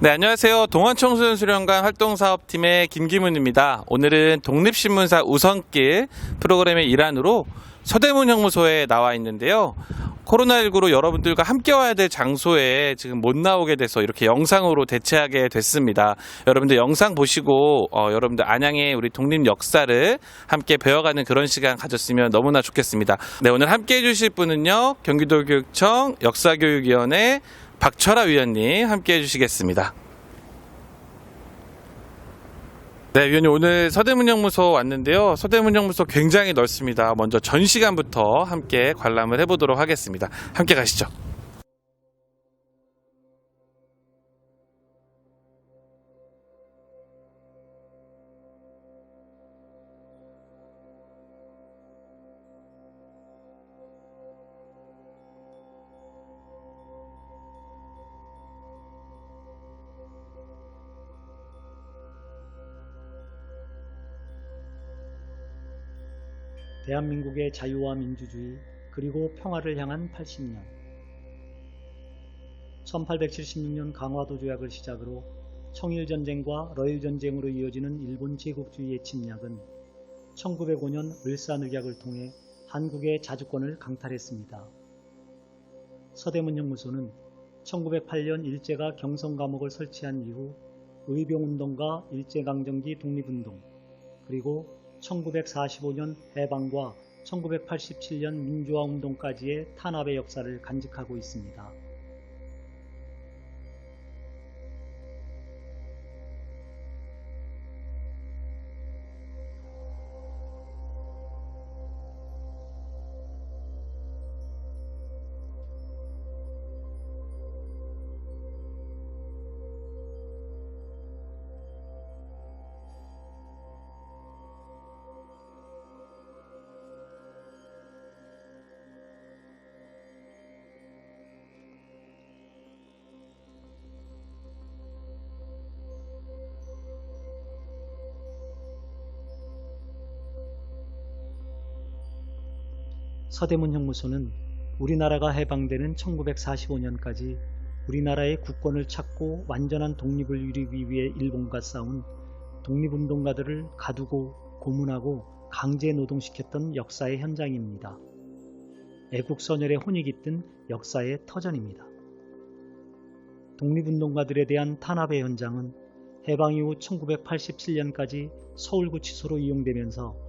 네, 안녕하세요. 동안청소년 수련관 활동사업팀의 김기문입니다. 오늘은 독립신문사 우선길 프로그램의 일환으로 서대문 형무소에 나와 있는데요. 코로나19로 여러분들과 함께 와야 될 장소에 지금 못 나오게 돼서 이렇게 영상으로 대체하게 됐습니다. 여러분들 영상 보시고 여러분들 안양의 우리 독립 역사를 함께 배워가는 그런 시간 가졌으면 너무나 좋겠습니다. 네, 오늘 함께 해주실 분은요, 경기도교육청 역사교육위원회 박철아 위원님 함께 해주시겠습니다. 네, 위원님 오늘 서대문형무소 왔는데요. 서대문형무소 굉장히 넓습니다. 먼저 전시관부터 함께 관람을 해보도록 하겠습니다. 함께 가시죠. 대한민국의 자유와 민주주의 그리고 평화를 향한 80년 1876년 강화도 조약을 시작으로 청일전쟁과 러일전쟁으로 이어지는 일본 제국주의의 침략은 1905년 을사늑약을 통해 한국의 자주권을 강탈했습니다. 서대문형무소는 1908년 일제가 경성감옥을 설치한 이후 의병운동과 일제강점기 독립운동 그리고 1945년 해방과 1987년 민주화운동까지의 탄압의 역사를 간직하고 있습니다. 서대문형무소는 우리나라가 해방되는 1945년까지 우리나라의 국권을 찾고 완전한 독립을 이루기 위해 일본과 싸운 독립운동가들을 가두고 고문하고 강제 노동시켰던 역사의 현장입니다. 애국선열의 혼이 깃든 역사의 터전입니다. 독립운동가들에 대한 탄압의 현장은 해방 이후 1987년까지 서울구치소로 이용되면서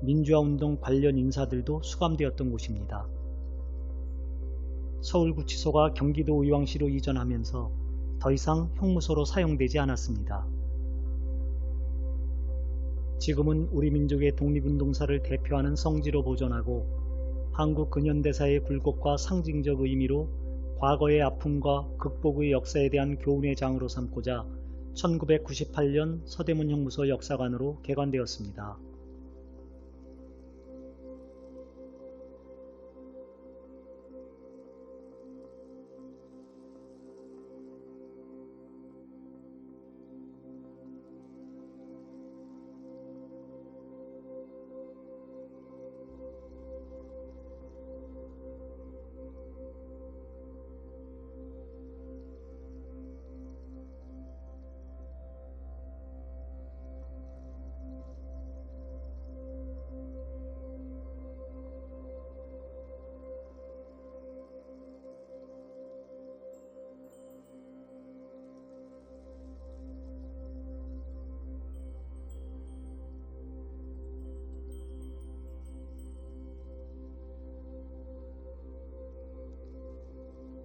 민주화운동 관련 인사들도 수감되었던 곳입니다. 서울구치소가 경기도 의왕시로 이전하면서 더 이상 형무소로 사용되지 않았습니다. 지금은 우리 민족의 독립운동사를 대표하는 성지로 보존하고 한국 근현대사의 굴곡과 상징적 의미로 과거의 아픔과 극복의 역사에 대한 교훈의 장으로 삼고자 1998년 서대문형무소 역사관으로 개관되었습니다.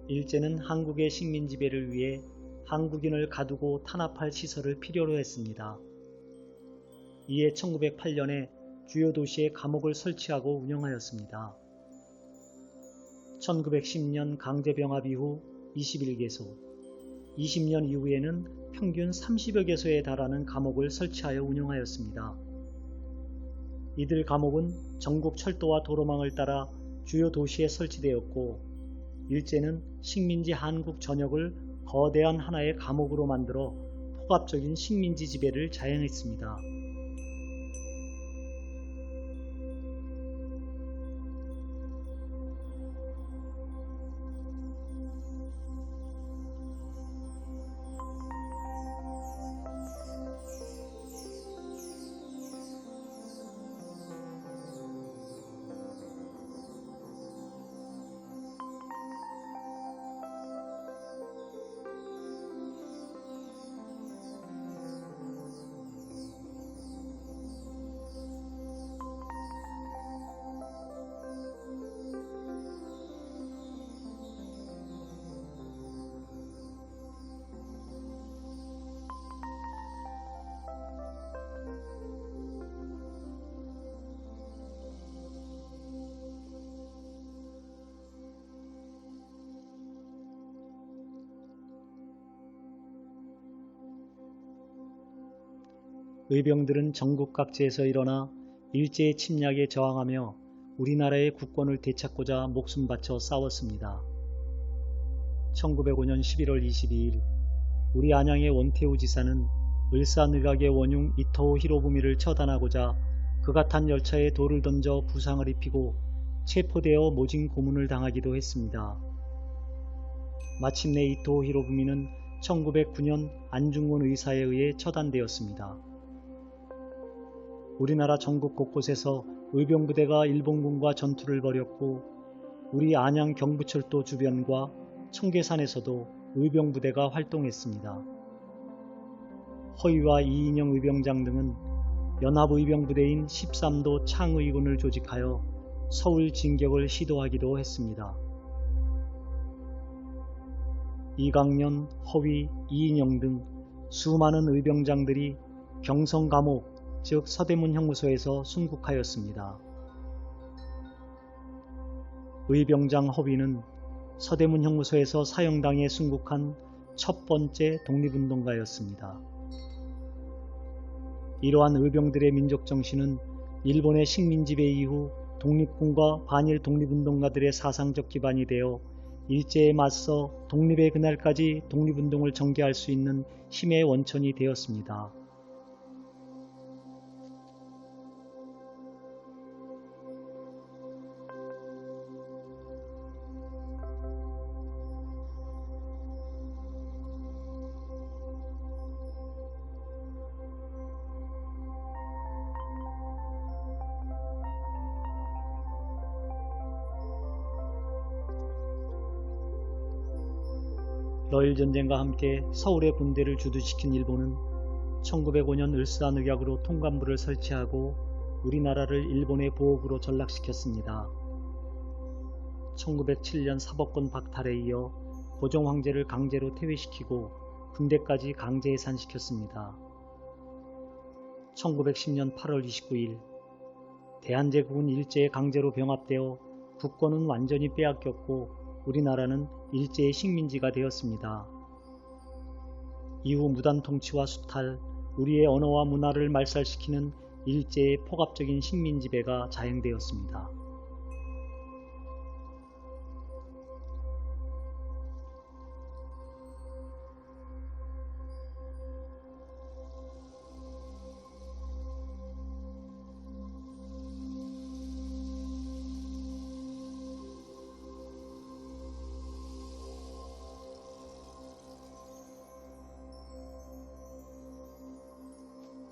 일제는 한국의 식민 지배를 위해 한국인을 가두고 탄압할 시설을 필요로 했습니다. 이에 1908년에 주요 도시에 감옥을 설치하고 운영하였습니다. 1910년 강제병합 이후 21개소, 20년 이후에는 평균 30여 개소에 달하는 감옥을 설치하여 운영하였습니다. 이들 감옥은 전국 철도와 도로망을 따라 주요 도시에 설치되었고 일제는 식민지 한국 전역을 거대한 하나의 감옥으로 만들어 폭압적인 식민지 지배를 자행했습니다. 의병들은 전국 각지에서 일어나 일제의 침략에 저항하며 우리나라의 국권을 되찾고자 목숨 바쳐 싸웠습니다. 1905년 11월 22일 우리 안양의 원태우 지사는 을사늑악의 원흉 이토 히로부미를 처단하고자 그가 탄 열차에 돌을 던져 부상을 입히고 체포되어 모진 고문을 당하기도 했습니다. 마침내 이토 히로부미는 1909년 안중근 의사에 의해 처단되었습니다. 우리나라 전국 곳곳에서 의병부대가 일본군과 전투를 벌였고 우리 안양 경부철도 주변과 청계산에서도 의병부대가 활동했습니다. 허위와 이인영 의병장 등은 연합의병부대인 13도 창의군을 조직하여 서울 진격을 시도하기도 했습니다. 이강년, 허위, 이인영 등 수많은 의병장들이 경성 감옥, 즉 서대문 형무소에서 순국하였습니다. 의병장 허위는 서대문 형무소에서 사형당해 순국한 첫 번째 독립운동가였습니다. 이러한 의병들의 민족정신은 일본의 식민지배 이후 독립군과 반일 독립운동가들의 사상적 기반이 되어 일제에 맞서 독립의 그날까지 독립운동을 전개할 수 있는 힘의 원천이 되었습니다. 러일전쟁과 함께 서울의 군대를 주둔시킨 일본은 1905년 을사늑약으로 통감부를 설치하고 우리나라를 일본의 보호구로 전락시켰습니다. 1907년 사법권 박탈에 이어 고종 황제를 강제로 퇴위시키고 군대까지 강제 해산시켰습니다. 1910년 8월 29일 대한제국은 일제에 강제로 병합되어 국권은 완전히 빼앗겼고 우리나라는 일제의 식민지가 되었습니다. 이후 무단 통치와 수탈, 우리의 언어와 문화를 말살시키는 일제의 폭압적인 식민지배가 자행되었습니다.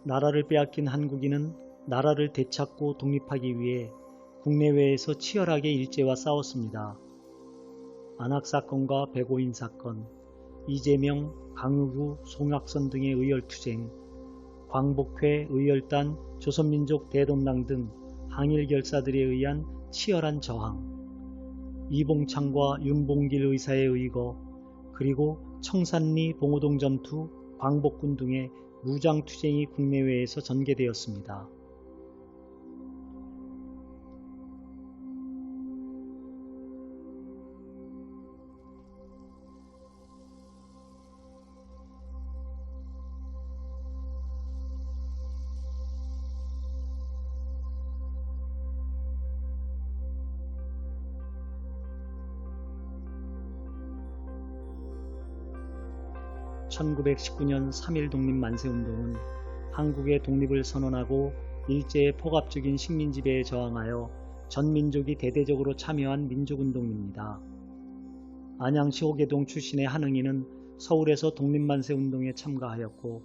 나라를 빼앗긴 한국인은 나라를 되찾고 독립하기 위해 국내외에서 치열하게 일제와 싸웠습니다. 안학사건과 백오인 사건, 이재명, 강의구, 송학선 등의 의열투쟁, 광복회, 의열단, 조선민족 대동당 등 항일결사들에 의한 치열한 저항, 이봉창과 윤봉길 의사의 의거, 그리고 청산리 봉오동 전투, 광복군 등의 무장투쟁이 국내외에서 전개되었습니다. (1919년 3.1 독립만세운동은) 한국의 독립을 선언하고 일제의 폭압적인 식민지배에 저항하여 전 민족이 대대적으로 참여한 민족운동입니다. 안양시 호계동 출신의 한응이는 서울에서 독립만세운동에 참가하였고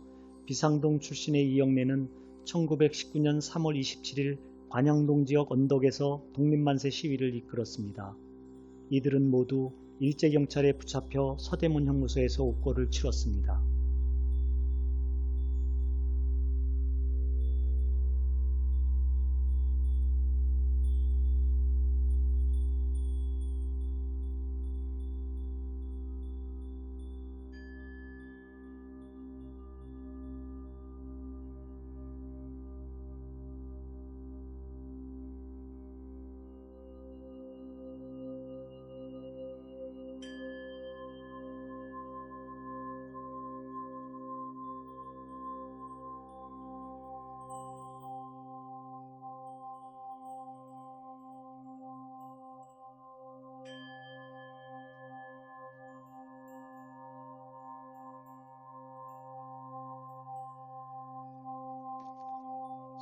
비상동 출신의 이영래는 1919년 3월 27일 관양동 지역 언덕에서 독립만세 시위를 이끌었습니다. 이들은 모두 일제경찰에 붙잡혀 서대문 형무소에서 옥고를 치렀습니다.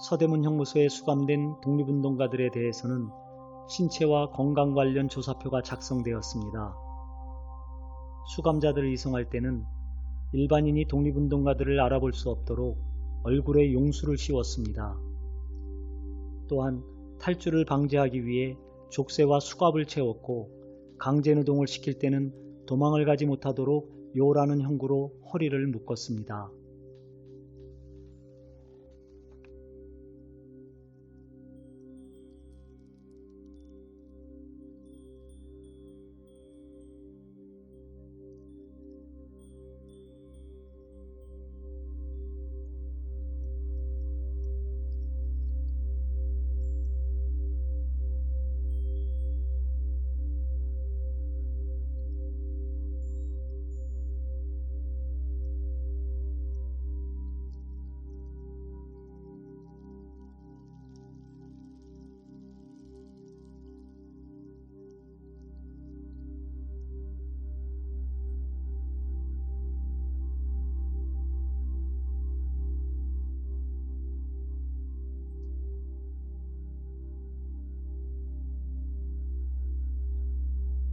서대문 형무소에 수감된 독립운동가들에 대해서는 신체와 건강 관련 조사표가 작성되었습니다. 수감자들을 이송할 때는 일반인이 독립운동가들을 알아볼 수 없도록 얼굴에 용수를 씌웠습니다. 또한 탈주를 방지하기 위해 족쇄와 수갑을 채웠고 강제노동을 시킬 때는 도망을 가지 못하도록 요라는 형구로 허리를 묶었습니다.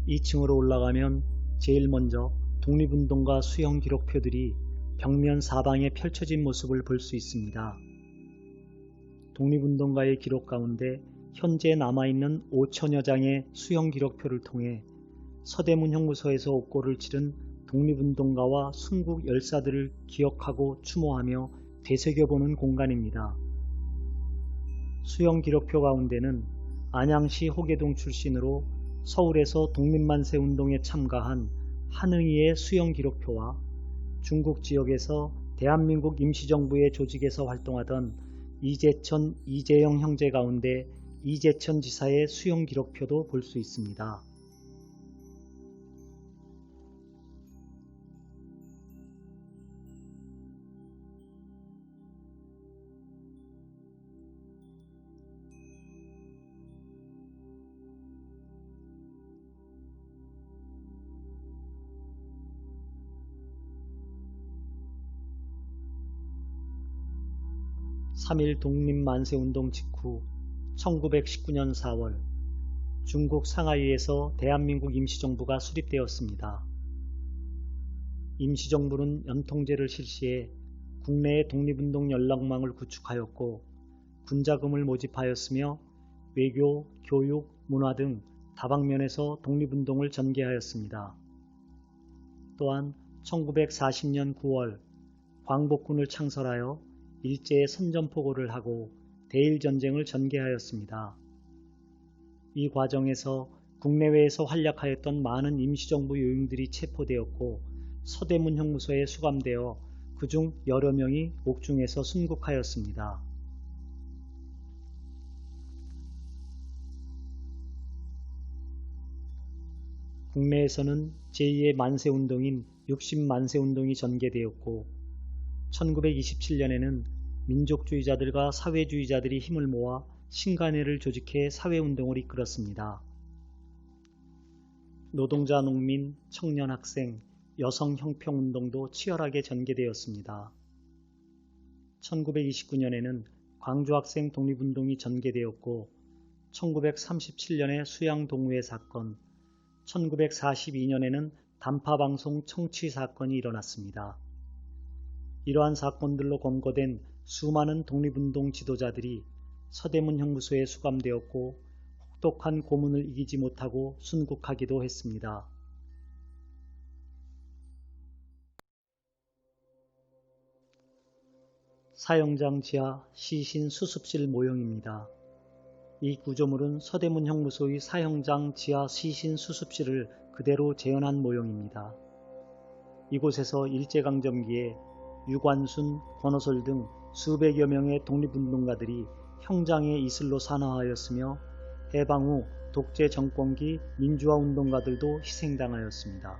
이 층으로 올라가면 제일 먼저 독립운동가 수형 기록표들이 벽면 사방에 펼쳐진 모습을 볼 수 있습니다. 독립운동가의 기록 가운데 현재 남아있는 5천여 장의 수형 기록표를 통해 서대문 형무소에서 옥고를 치른 독립운동가와 순국 열사들을 기억하고 추모하며 되새겨보는 공간입니다. 수형 기록표 가운데는 안양시 호계동 출신으로 서울에서 독립만세 운동에 참가한 한응이의 수형 기록표와 중국 지역에서 대한민국 임시정부의 조직에서 활동하던 이재천, 이재영 형제 가운데 이재천 지사의 수형 기록표도 볼 수 있습니다. (3.1) 독립만세운동 직후 1919년 4월 중국 상하이에서 대한민국 임시정부가 수립되었습니다. 임시정부는 연통제를 실시해 국내의 독립운동 연락망을 구축하였고 군자금을 모집하였으며 외교, 교육, 문화 등 다방면에서 독립운동을 전개하였습니다. 또한 1940년 9월 광복군을 창설하여 일제에 선전포고를 하고 대일전쟁을 전개하였습니다. 이 과정에서 국내외에서 활약하였던 많은 임시정부 요인들이 체포되었고 서대문 형무소에 수감되어 그중 여러 명이 옥중에서 순국하였습니다. 국내에서는 제2의 만세운동인 60만세운동이 전개되었고 1927년에는 민족주의자들과 사회주의자들이 힘을 모아 신간회를 조직해 사회운동을 이끌었습니다. 노동자, 농민, 청년, 학생, 여성 형평운동도 치열하게 전개되었습니다. 1929년에는 광주학생 독립운동이 전개되었고 1937년에 수양동우회 사건, 1942년에는 단파방송 청취 사건이 일어났습니다. 이러한 사건들로 검거된 수많은 독립운동 지도자들이 서대문 형무소에 수감되었고 혹독한 고문을 이기지 못하고 순국하기도 했습니다. 사형장 지하 시신 수습실 모형입니다. 이 구조물은 서대문 형무소의 사형장 지하 시신 수습실을 그대로 재현한 모형입니다. 이곳에서 일제강점기에 유관순, 권오솔 등 수백여 명의 독립운동가들이 형장의 이슬로 산화하였으며 해방 후 독재 정권기 민주화운동가들도 희생당하였습니다.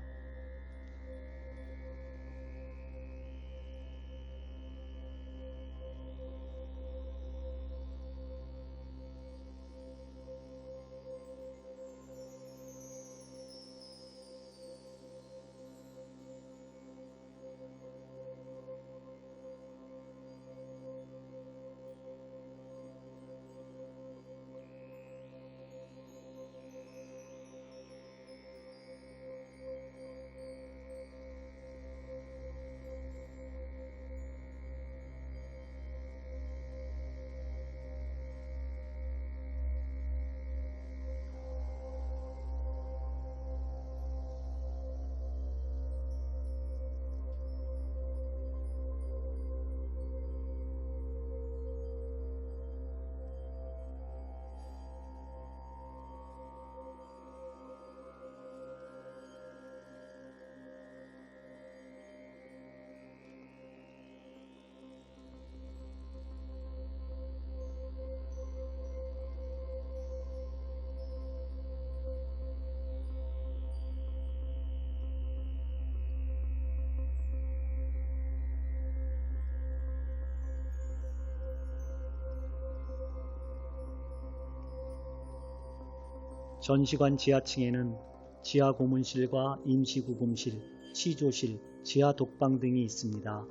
전시관 지하층에는 지하 고문실과 임시구금실, 취조실, 지하 독방 등이 있습니다.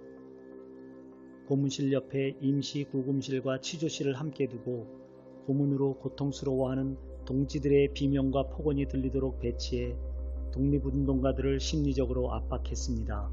고문실 옆에 임시구금실과 취조실을 함께 두고 고문으로 고통스러워하는 동지들의 비명과 폭언이 들리도록 배치해 독립운동가들을 심리적으로 압박했습니다.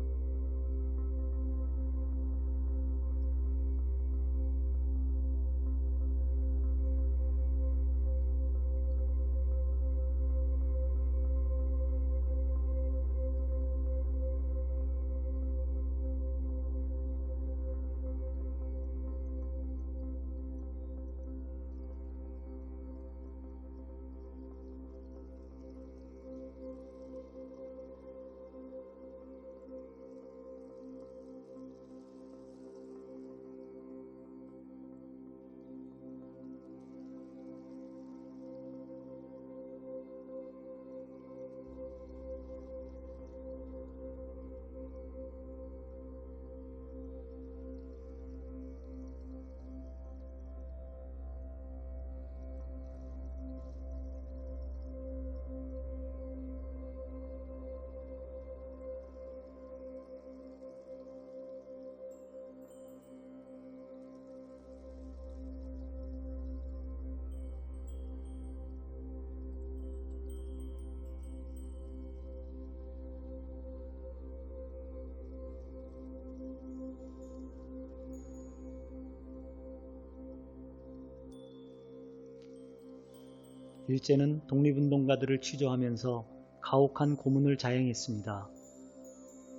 일제는 독립운동가들을 취조하면서 가혹한 고문을 자행했습니다.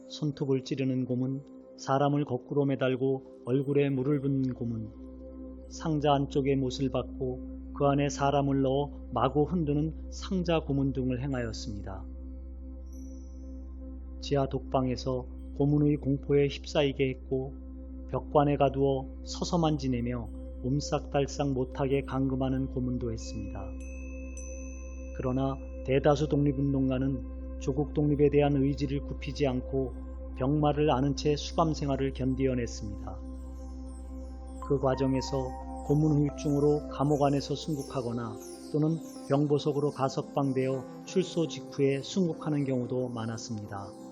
손톱을 찌르는 고문, 사람을 거꾸로 매달고 얼굴에 물을 붓는 고문, 상자 안쪽에 못을 박고 그 안에 사람을 넣어 마구 흔드는 상자 고문 등을 행하였습니다. 지하 독방에서 고문의 공포에 휩싸이게 했고 벽관에 가두어 서서만 지내며 옴싹달싹 못하게 감금하는 고문도 했습니다. 그러나 대다수 독립운동가는 조국 독립에 대한 의지를 굽히지 않고 병마를 앓은 채 수감 생활을 견디어냈습니다. 그 과정에서 고문 후유증으로 감옥 안에서 순국하거나 또는 병보석으로 가석방되어 출소 직후에 순국하는 경우도 많았습니다.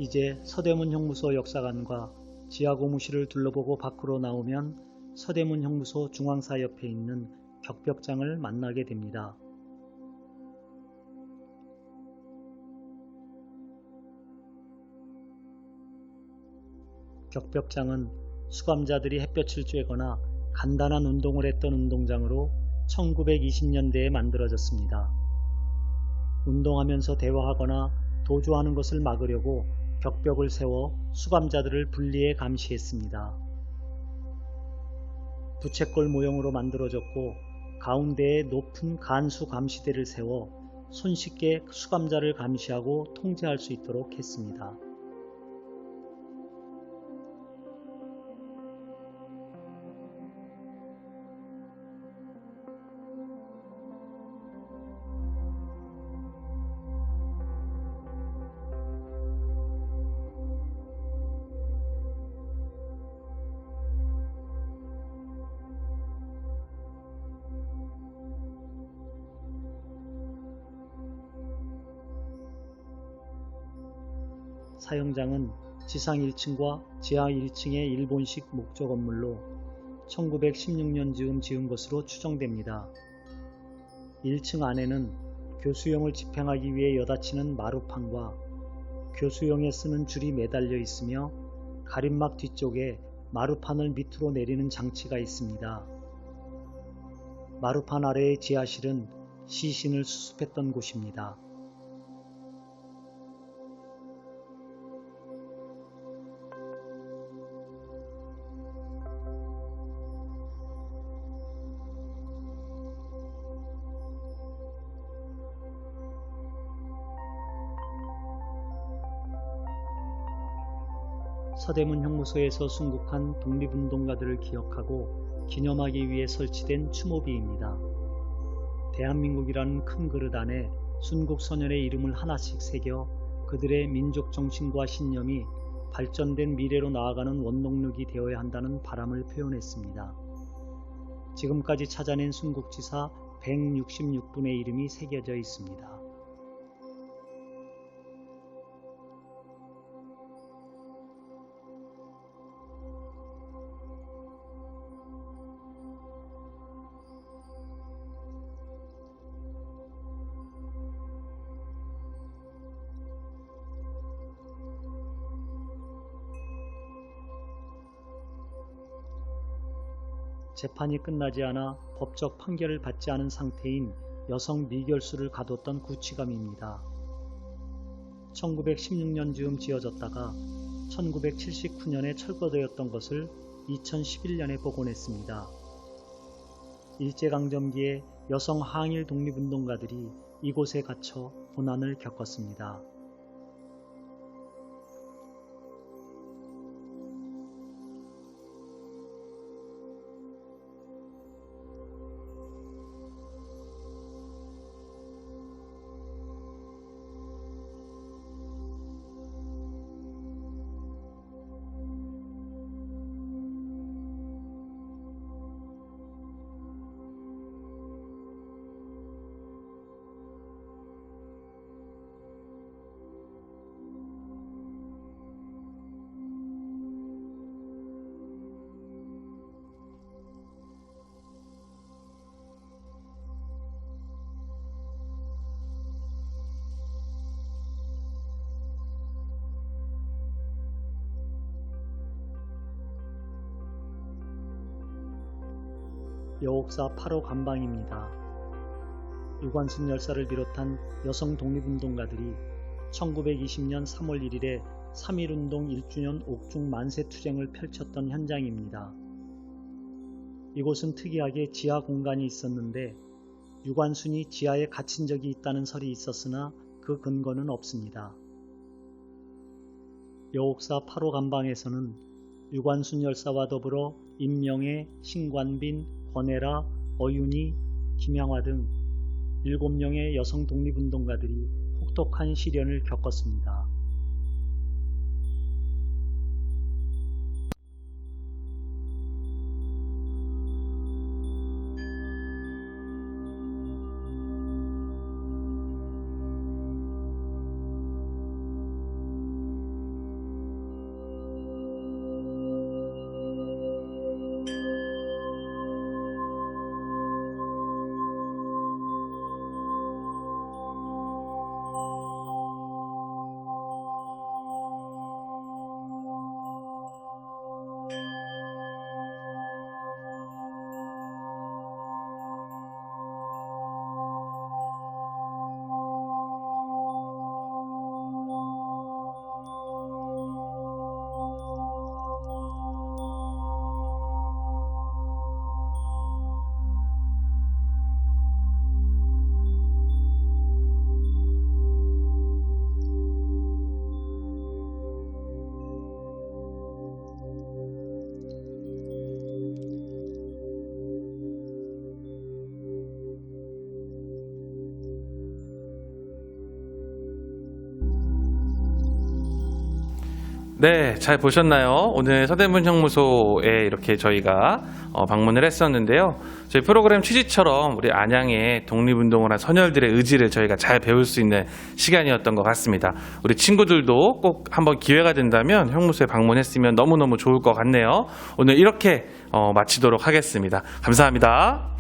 이제 서대문 형무소 역사관과 지하 고무실을 둘러보고 밖으로 나오면 서대문 형무소 중앙사 옆에 있는 격벽장을 만나게 됩니다. 격벽장은 수감자들이 햇볕을 쬐거나 간단한 운동을 했던 운동장으로 1920년대에 만들어졌습니다. 운동하면서 대화하거나 도주하는 것을 막으려고 격벽을 세워 수감자들을 분리해 감시했습니다. 부채꼴 모형으로 만들어졌고 가운데에 높은 간수 감시대를 세워 손쉽게 수감자를 감시하고 통제할 수 있도록 했습니다. 사형장은 지상 1층과 지하 1층의 일본식 목조 건물로 1916년 즈음 지은 것으로 추정됩니다. 1층 안에는 교수형을 집행하기 위해 여닫히는 마루판과 교수형에 쓰는 줄이 매달려 있으며 가림막 뒤쪽에 마루판을 밑으로 내리는 장치가 있습니다. 마루판 아래의 지하실은 시신을 수습했던 곳입니다. 서대문 형무소에서 순국한 독립운동가들을 기억하고 기념하기 위해 설치된 추모비입니다. 대한민국이라는 큰 그릇 안에 순국 선열의 이름을 하나씩 새겨 그들의 민족 정신과 신념이 발전된 미래로 나아가는 원동력이 되어야 한다는 바람을 표현했습니다. 지금까지 찾아낸 순국지사 166분의 이름이 새겨져 있습니다. 재판이 끝나지 않아 법적 판결을 받지 않은 상태인 여성 미결수를 가뒀던 구치감입니다. 1916년 즈음 지어졌다가 1979년에 철거되었던 것을 2011년에 복원했습니다. 일제강점기에 여성 항일 독립운동가들이 이곳에 갇혀 고난을 겪었습니다. 여옥사 8호 감방입니다. 유관순 열사를 비롯한 여성 독립운동가들이 1920년 3월 1일에 3.1운동 1주년 옥중 만세투쟁을 펼쳤던 현장입니다. 이곳은 특이하게 지하 공간이 있었는데 유관순이 지하에 갇힌 적이 있다는 설이 있었으나 그 근거는 없습니다. 여옥사 8호 감방에서는 유관순 열사와 더불어 임명애, 신관빈, 권애라, 어윤희, 김양화 등 7명의 여성 독립운동가들이 혹독한 시련을 겪었습니다. 네, 잘 보셨나요? 오늘 서대문 형무소에 이렇게 저희가 방문을 했었는데요. 저희 프로그램 취지처럼 우리 안양의 독립운동을 한 선열들의 의지를 저희가 잘 배울 수 있는 시간이었던 것 같습니다. 우리 친구들도 꼭 한번 기회가 된다면 형무소에 방문했으면 너무너무 좋을 것 같네요. 오늘 이렇게 마치도록 하겠습니다. 감사합니다.